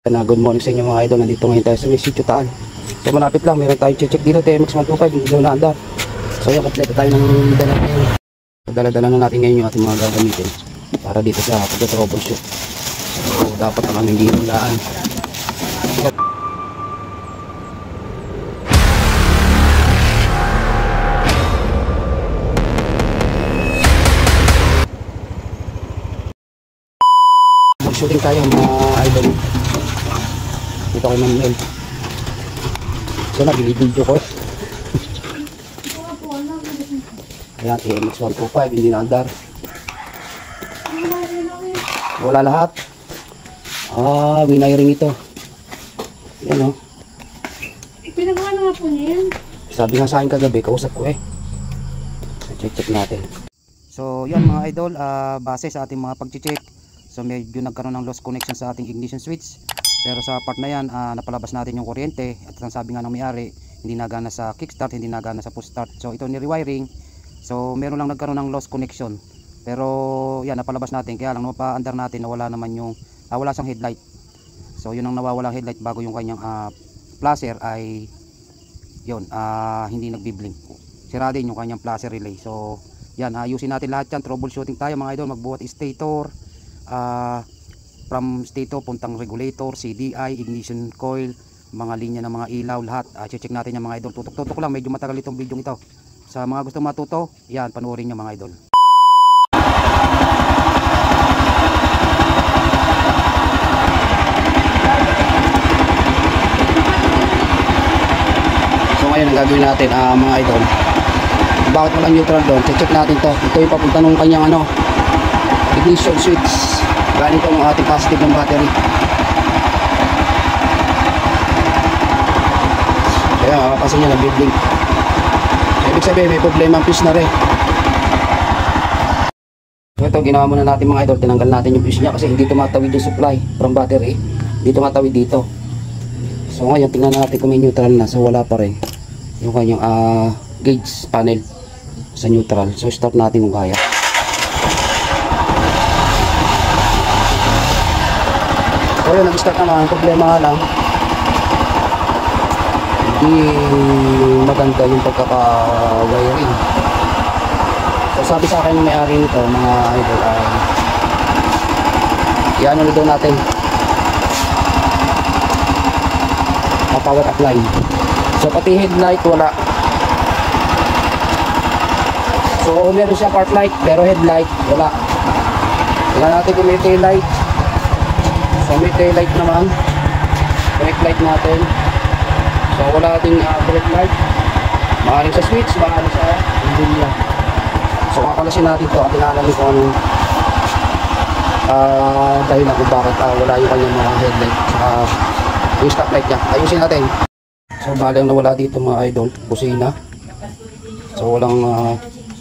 Good morning sa inyo mga idol. Nandito ngayon tayo sa may sitio Taal. So malapit lang, meron tayong check dito TMX 125, hindi daw naandar. So yan, kompleto tayo ng dala-dala na natin ngayon yung ating mga gagamitin para dito sa pag-troubleshoot. So dapat naman hindi hulaan. Shooting tayo mga idol. Dito kay Manuel. So nag-video ko. Ayan, TMX 125, hindi naandar. Wala lahat. Winayiring ito. Yan o. Pinagawa na nga po niya yan. Sabi nga sa akin kagabi, kausap ko eh. So check natin. So yan mga idol, base sa ating mga pag-check. So medyo nagkaroon ng lost connection sa ating ignition switch. Pero sa part na yan, napalabas natin yung kuryente. At ang sabi nga ng may-ari, hindi nagana sa kickstart, hindi nagana sa push start. So ito ni-rewiring. So meron lang nagkaroon ng lost connection. Pero yan, napalabas natin. Kaya lang napaandar natin na wala naman yung, wala siyang headlight. So yun ang nawawalang headlight bago yung kanyang flasher ay yun, hindi nagbi-blink. Sira din yung kanyang flasher relay. So yan, ayusin natin lahat yan. Troubleshooting tayo mga idol. Magbuhat stator, from stator puntang regulator, CDI, ignition coil, mga linya ng mga ilaw, lahat check natin yung mga idol. Tutok-tutok lang, medyo matagal itong video ito. Sa mga gusto matuto, yan, panoorin nyo mga idol. So ngayon ang gagawin natin mga idol, bakit walang neutral doon, check natin to. Ito yung papunta nung kanyang ignition switch. Galing ko ang ating positive ng battery. Kaya makakasin niya nag-blink. Ibig sabihin may problema ang fuse na rin. So ito ginawa muna natin mga idol. Tinanggal natin yung fuse niya kasi hindi tumatawid yung supply from battery. Hindi tumatawid dito. So ngayon tingnan natin kung may neutral na. So wala pa rin yung kanyang gauge panel sa neutral. So start natin kung kaya. So yun, nag-start naman. Problema lang, hindi maganda yung pagkaka-wiring. So sabi sa akin yung may-ari nito mga idol ay i-ano na daw natin, power apply. So pati headlight wala. So meron siya park light pero headlight wala. Tingnan natin kung may tail light. So may tail light naman, brake light natin. So wala ding brake light. Maaaring sa switch, maaaring sa linya. So kakalasin natin ito at inalamin ko anong dahil na kung bakit wala yung kanyang mga headlight yung stop light niya. Ayusin natin. So bali ang nawala dito mga idol, busina. So walang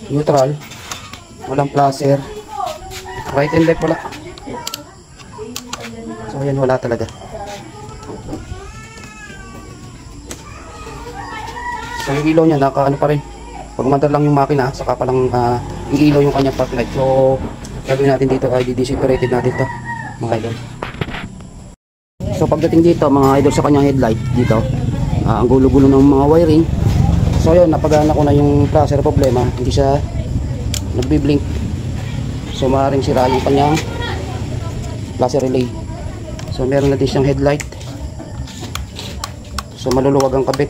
neutral, walang flasher, right and left wala. So ayan, wala talaga. So yung ilaw niya naka pa rin. Pag umandar lang yung makina, saka pa lang ilaw yung kanyang park light. So gagawin natin dito ay di-separated natin to mga idol. So pagdating dito mga idol sa kanyang headlight dito, ang gulo-gulo ng mga wiring. So yun, napagana ko na yung flasher problema, hindi siya nagbi-blink. So maaaring sira yung kanyang flasher relay. So meron natin siyang headlight. So maluluwag ang kabit.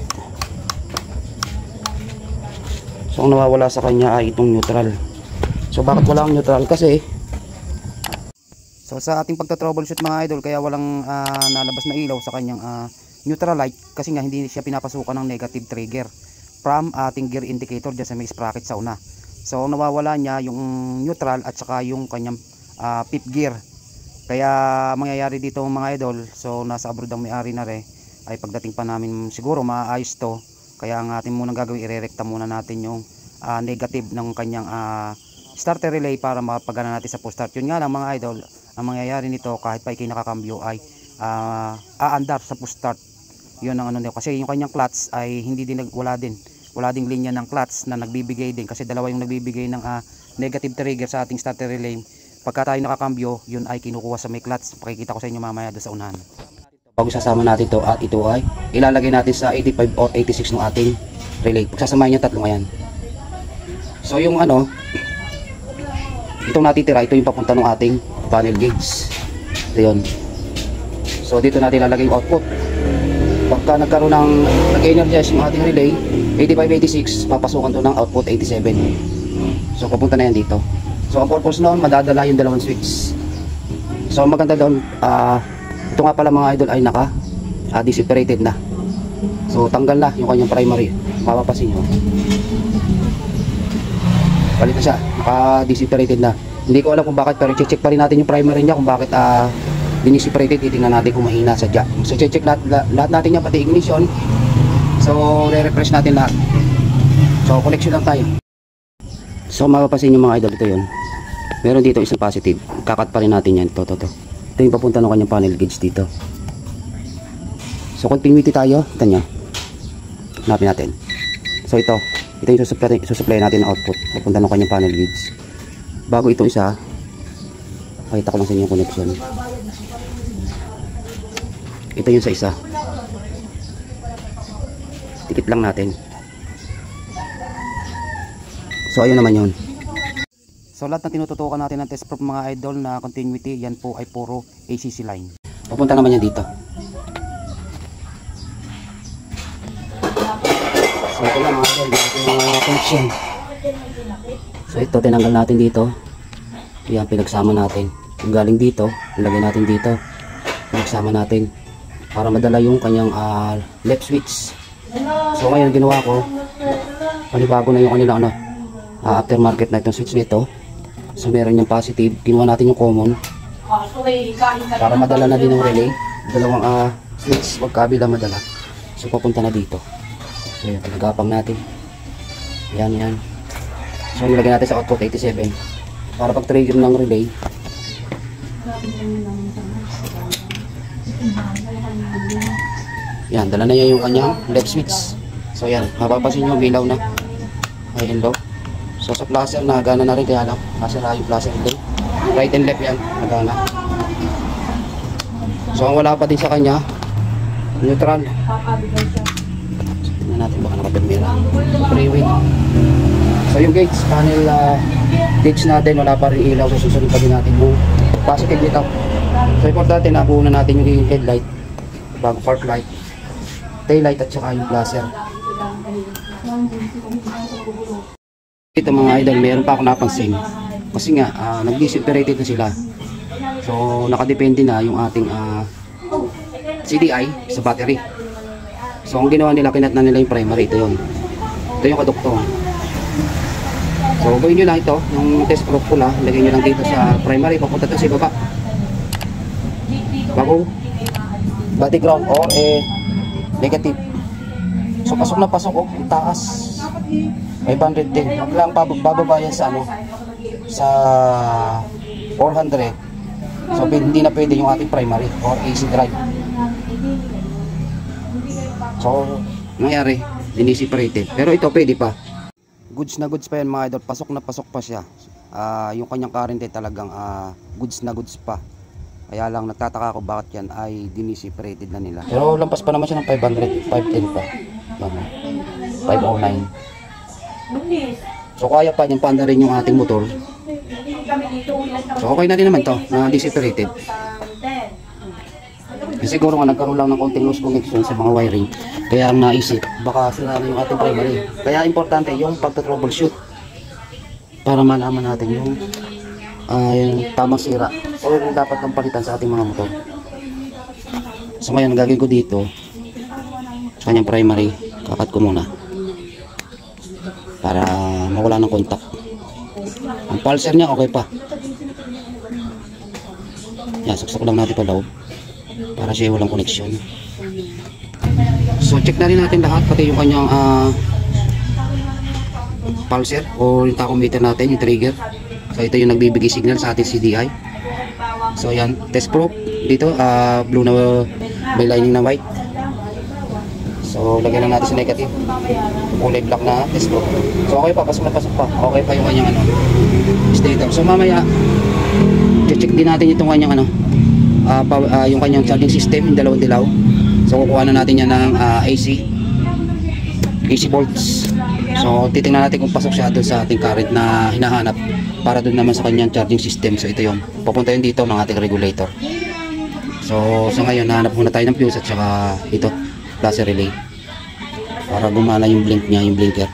So ang nawawala sa kanya ay itong neutral. So bakit wala ang neutral? Kasi so sa ating pagta-troubleshoot mga idol, kaya walang nalabas na ilaw sa kanyang neutral light kasi nga hindi siya pinapasukan ng negative trigger from ating gear indicator dyan sa may sprocket sa una. So nawawala niya yung neutral at saka yung kanyang fifth gear. Kaya mangyayari dito mga idol, so nasa abroad ang may-ari na rin, ay pagdating pa namin siguro maayos to. Kaya ang ating munang gagawin, irerekta muna natin yung negative ng kanyang starter relay para mapagana natin sa push start. Yun nga lang mga idol, ang mangyayari nito kahit pa ikay nakakambyo ay aandar sa push start. Yun ang ano nito, kasi yung kanyang clutch ay hindi din, wala ding linya ng clutch na nagbibigay din, kasi dalawa yung nagbibigay ng negative trigger sa ating starter relay. Pagka tayo nakakambyo, yun ay kinukuha sa may clutch. Pakikita ko sa inyo mamaya doon sa unahan. Bago sasama natin to at ito ay ilalagay natin sa 85 or 86 ng ating relay. Pagsasamahin niya tatlo ngayon. So yung ano, itong natitira, ito yung papunta ng ating panel gauge. Ito yun. So dito natin ilalagay yung output. Pagka nagkaroon ng nag-energize yung ating relay 85-86, papasukan to ng output 87. So papunta na yan dito. So ang purpose noon, madadala yung dalawang switch. So maganda doon, ito nga pala mga idol ay naka separated na. So tanggal na yung kanyang primary. Mapapasin nyo, palit na siya, naka separated na. Hindi ko alam kung bakit, pero check pa rin natin yung primary niya kung bakit diniseparated. Titingnan natin kung mahina sadya. So check lahat natin yan, pati ignition. So re-refresh natin lahat. So connection lang tayo. So mapapasin nyo mga idol, ito yun. Meron dito isang positive. Kakat pa rin natin yan. Ito yung papunta ng kanyang panel gauge dito. So continuity tayo. Ito nyo. Hanapin natin. So ito yung susupply natin ng output. Papunta ng kanyang panel gauge. Bago ito isa, pakita ko lang sa inyo yung connection. Ito yung sa isa. Tikit lang natin. So ayun naman yun. So lahat na tinututukan natin ng test proof mga idol na continuity, yan po ay puro ACC line. Papunta naman yan dito. So ito lang mga idol, yung connection. So ito tinanggal natin dito. Yan, pinagsama natin. Yung galing dito, ilagay natin dito. Pinagsama natin para madala yung kanyang left switch. So ngayon ginawa ko, panibago na yung kanila aftermarket na itong switch nito. So meron yung positive, ginawa natin yung common para madala na din yung relay. Dalawang switch, magkabila madala. So papunta na dito. So yan, pinagapang natin. Yan. So nilagay natin sa output 87 para pag trigger ng relay. Yan, dala na niya yung kanyang left switch. So yan, mapapasin nyo ilaw na high and low. So sa flasher nagana na rin, kaya lang masira yung flasher din. Right and left yan, nagana. So ang wala pa din sa kanya, neutral. Tingnan natin baka nakapirmira. Freeway. So yung gauge, panel gauge natin, wala pa rin ilaw. So susunod pa din natin yung positive nito. So importante na buunan natin yung headlight, bago park light, tail light at saka yung flasher. Ito mga idol, meron pa ako napansin kasi nga nag-separated na sila. So nakadepende na yung ating CDI sa battery. So ang ginawa nila, kinat na nila yung primary. Ito yung kaduktong. So gawin nyo lang ito, yung test proof ko lang, lagay nyo lang dito sa primary, papunta ito sa baba bago body ground or negative. So pasok na pasok, yung taas 500 din. Huwag lang bababa yan sa sa 400. So hindi na pwede yung ating primary or AC drive. So nangyari, diniseparated. Pero ito pwede pa. Goods na goods pa yan mga idol. Pasok na pasok pa siya. Yung kanyang current ay talagang goods na goods pa. Kaya lang nagtataka ako bakit yan ay diniseparated na nila. Pero lampas pa naman siya ng 500, 510 pa. 509. So kaya pa niyang paanda rin yung ating motor. So okay na din naman to na separated. Siguro nga nagkaroon lang ng konting loose connection sa mga wiring. Kaya ang naisip, baka sira na yung ating primary. Kaya importante yung pagta-troubleshoot para malaman natin yung tamang sira o yung dapat ng palitan sa ating mga motor. So ngayon gagawin ko dito sa kanyang primary, kakat ko muna para mawala ng contact. Ang pulser niya okay pa. Yan, suksok lang natin pa loob para siya walang connection. So check na rin natin lahat, pati yung kanyang pulser o yung tachometer natin, yung trigger. So ito yung nagbibigay signal sa ating CDI. So yan, test proof dito, blue na may lining na white. So lagyan lang natin sa negative, kulay black na test proof. So okay pa, pasok na pasok pa. Okay pa yung kanyang stator. So mamaya check din natin itong kanyang yung kanyang charging system, yung dalawang dilaw. So kukuha na natin yan ng AC volts. So titingnan natin kung pasok siya doon sa ating current na hinahanap para doon naman sa kanyang charging system. So ito yun, pupunta yun dito ng ating regulator. So sa ngayon nahanap muna tayo ng fuse at saka ito, flasher relay para gumana yung blink niya, yung blinker.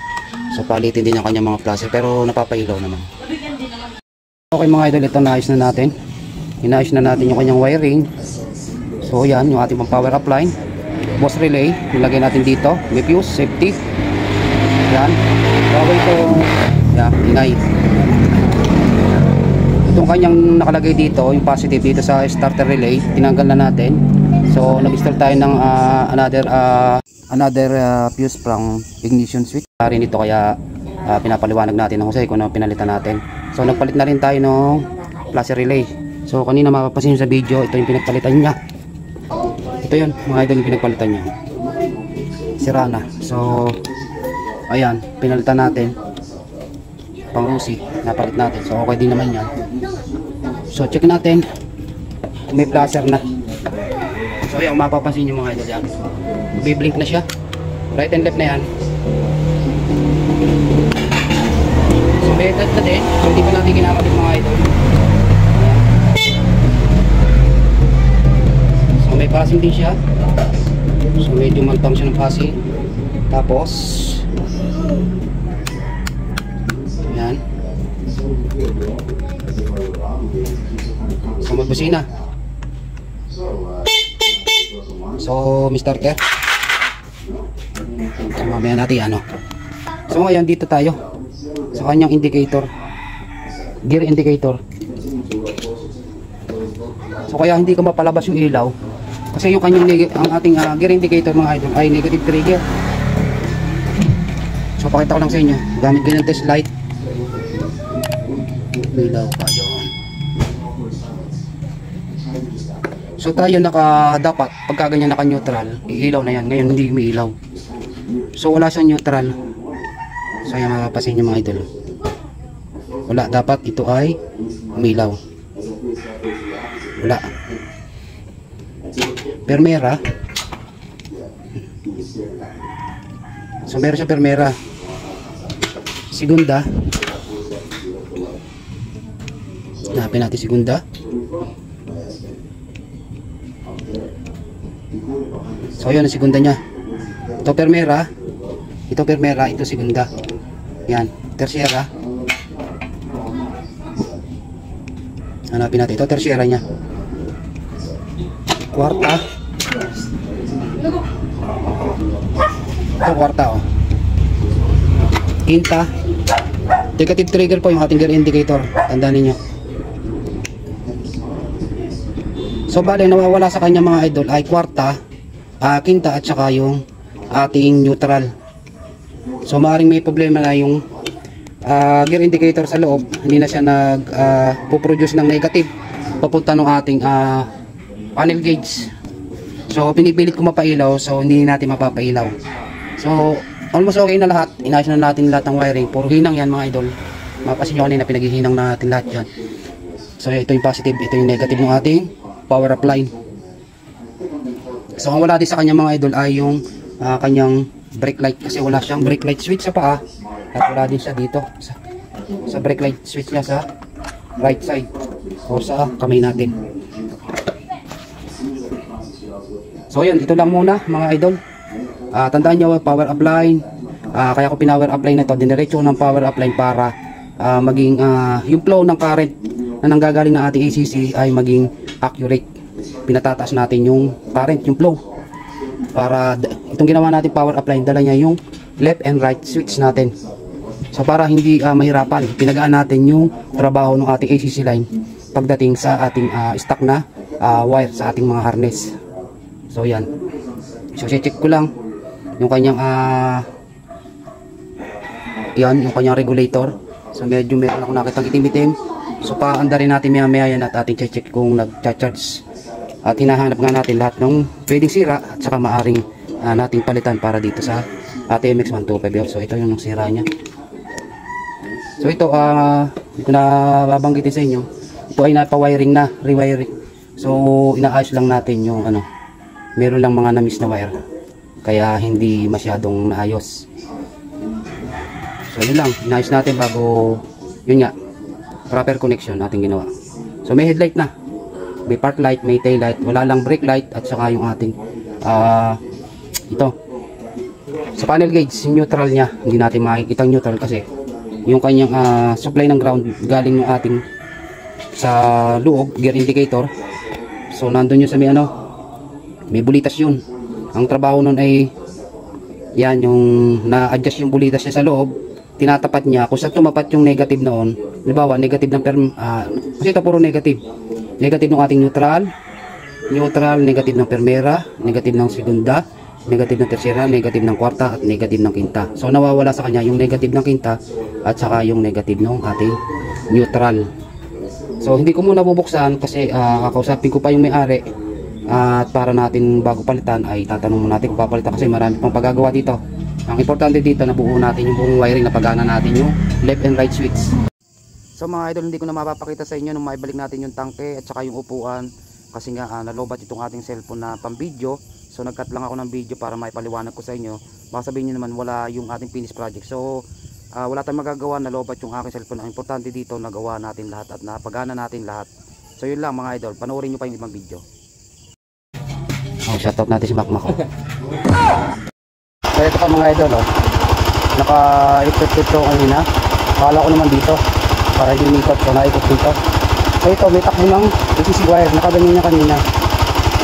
So palitin din yung kanyang mga flasher pero napapailaw naman. Okay mga idol, ito naayos na natin. Inaayos na natin yung kanyang wiring. So yan, yung ating pang power up line. Boss relay, nilagay natin dito. May fuse, safety. Yan. Bago ito, yan, ingay. Itong kanyang nakalagay dito, yung positive dito sa starter relay, tinanggal na natin. So nag-install tayo ng another fuse from ignition switch. Rin ito kaya pinapaliwanag natin ng Jose kung ano pinalitan natin. So nagpalit na rin tayo ng flasher relay. So kanina mapapansin sa video, ito yung pinagpalitan niya. Ito yun mga idol, yung pinagpalitan niya. Sira na. So ayan, pinalitan natin. Pang Rusi, napalit natin. So okay din naman yan. So check natin kung may flasher na. So ayan, mapapansin nyo mga idol yan. Biblink na siya. Right and left na yan. So may edad na din. So hindi pa natin kinakabit mga idol. So may passing din siya. So medyo malpang siya ng passing. Tapos yan. So magbusina. So may starter. So mamaya natin ano. So ngayon dito tayo sa kanyang indicator, gear indicator. So kaya hindi ka mapalabas yung ilaw kasi yung kanyang ang ating gear indicator mga idol ay negative trigger. So pakita ko lang sa inyo, gamit ko ng test light. Ilaw pa yun. So tayo dapat pagka ganyan naka neutral, iilaw na yan. Ngayon hindi umiilaw. So wala siyang neutral. So yan mapapasin nyo mga idol. Wala, dapat ito ay umilaw. Wala. Permera. So meron siya permera. Segunda. Hanapin natin segunda. So yun ang segunda niya. Ito permera. Ito permera, ito segunda. Yan, tersiera. Hanapin natin ito, tersiera niya. Kwarta. Ito kwarta oh. Quinta. Negative trigger po yung ating gear indicator. Tandaan niyo. So bale nawawala sa kanya mga idol ay kwarta, quinta at saka yung ating neutral. So maaaring may problema na yung gear indicator sa loob, hindi na siya nag-produce ng negative papunta ng ating panel gauge. So pinipilit ko mapailaw, so hindi natin mapapailaw. So almost okay na lahat, inayos na natin lahat ng wiring. Puro hinang yan mga idol. Mapasin nyo kanina pinaghihinang natin lahat yan. So ito yung positive, ito yung negative ng ating power up line. So ang wala din sa kanya mga idol ay yung kanyang brake light, kasi wala siyang brake light switch sa paa at wala din siya dito sa brake light switch niya sa right side o sa kamay natin. So yun, ito lang muna mga idol. Tandaan nyo, power up line, kaya ko pinower up line na ito, diniretso ng power up line para maging yung flow ng current na nanggagaling ng ating ACC ay maging accurate. Pinatataas natin yung current, yung flow, para itong ginawa natin power up line, dala niya yung left and right switch natin. So para hindi mahirapan, pinagaan natin yung trabaho ng ating ACC line pagdating sa ating stock na wire sa ating mga harness. So yan. So check ko lang yung kanyang yan, yung kanyang regulator. So medyo meron ako nakitang itim-itim. So paanda rin natin maya-maya yan at ating check kung nag-charge. At hinahanap nga natin lahat ng pwedeng sira at saka maaring nating palitan para dito sa ATMX 125. So ito yung sira niya. So ito, ito na babanggitin sa inyo. Ito ay napa-wiring na, So inaayos lang natin yung ano, meron lang mga na-miss na wire, kaya hindi masyadong naayos. So yun lang, inaayos natin bago, yun nga, proper connection natin ginawa. So may headlight na, may park light, may tail light, wala lang brake light, at saka yung ating ito sa panel gauge, yung neutral nya, hindi natin makikita ang neutral kasi yung kanyang supply ng ground galing yung ating sa loob, gear indicator. So nandun yun sa may ano, may bulitas yun. Ang trabaho nun ay yan, yung na-adjust yung bulitas niya sa loob, tinatapat niya kung saan tumapat yung negative noon. Halimbawa, negative ng kasi ito puro negative. Negative ng ating neutral, negative ng permera, negative ng segunda, negative ng tercera, negative ng kwarta, at negative ng quinta. So nawawala sa kanya yung negative ng quinta at saka yung negative ng ating neutral. So hindi ko muna bubuksan kasi kakausapin ko pa yung may-ari, at para natin bago palitan ay tatanong mo natin kung papalitan kasi marami pang paggagawa dito. Ang importante dito na buo natin yung buong wiring, na pagana natin yung left and right switch. So mga idol, hindi ko na mapapakita sa inyo nung maibalik natin yung tangke at saka yung upuan kasi nga nalobat itong ating cellphone na pang video. So nagcut lang ako ng video para maipaliwanag ko sa inyo. Baka sabihin nyo naman wala yung ating finished project. So wala tayong magagawa, nalobat yung aking cellphone. Ang importante dito, nagawa natin lahat at napagana natin lahat. So yun lang mga idol, panoorin nyo pa yung ibang video. Shoutout natin si Makmak. So ito pa mga idol, naka-equip ito kanina. Akala ko naman dito para hindi umikot, so na-equip dito. So ito, may takbo ng ACC wire, nakaganyan niya kanina.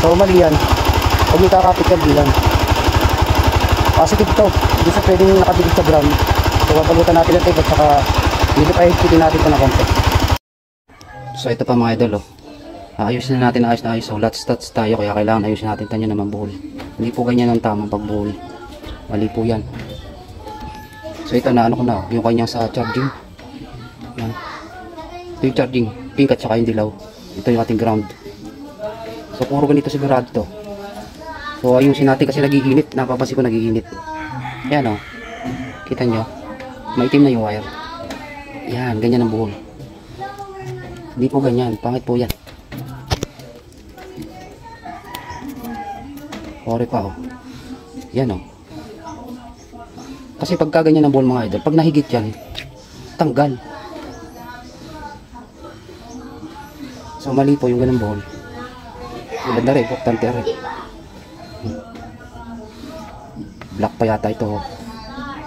So mali yan, huwag may kakapit ka bilang positive ito, hindi sa pwedeng nakadikit sa ground. So papalutan natin ang tape at saka dito pa higpitin natin ito na konti. So ito pa mga idol, ayusin na natin, ayos na ayos. So lots tayo, kaya kailangan ayusin natin tanyo na mambuhol. Hindi po ganyan ang tamang pagbuhol, mali po yan. So ito na ano ko na, yung kanyang sa charging. Yan. Ito yung charging, pink at saka yung dilaw. Ito yung ating ground. So puro ganito sigurado to. So ayusin natin kasi nagiinit, napapansin ko nagiinit. Yan o, kita nyo, maitim na yung wire. Yan, ganyan ang buhol. Hindi po ganyan, pangit po yan. Ore pa oh. Yan oh. Kasi pagka ganyan ang buhol mga idol, pag nahigit yan, tanggal. So mali po yung ganang buhol. Maganda rin, importante rin. Black pa yata ito oh.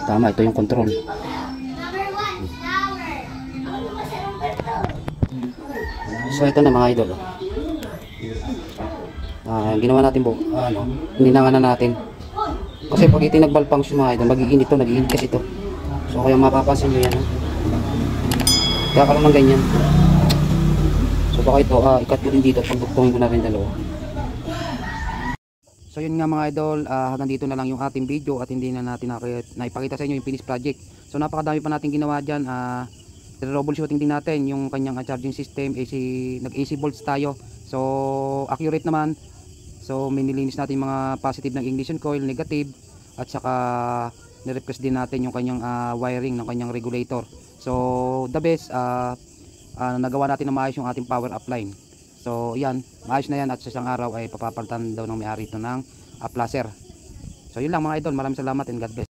Tama, ito yung control. So ito na mga idol. Ginawa natin po, hininangan na natin. Kasi pag ito nag-malfunction mga idol, mag-iinit to, nag-iinit kasi ito. So kaya mapapansin nyo yan. Kaya ka lang ng ganyan. So baka ito, ikat ko din dito, pagbuktungin ko na rin dalawa. So yun nga mga idol, hanggang dito na lang yung ating video at hindi na natin naipakita sa inyo yung finished project. So napakadami pa natin ginawa dyan. Troubleshooting din natin yung kanyang charging system, nag-AC volts tayo. So accurate naman. So minilinis natin yung mga positive ng ignition coil, negative, at saka ni-request din natin yung kanyang wiring ng kanyang regulator. So the best, nagawa natin na maayos yung ating power upline. So yan, maayos na yan, at sa isang araw ay papapalitan daw ng may-ari ito ng placer. So yun lang mga idol, maraming salamat and God bless.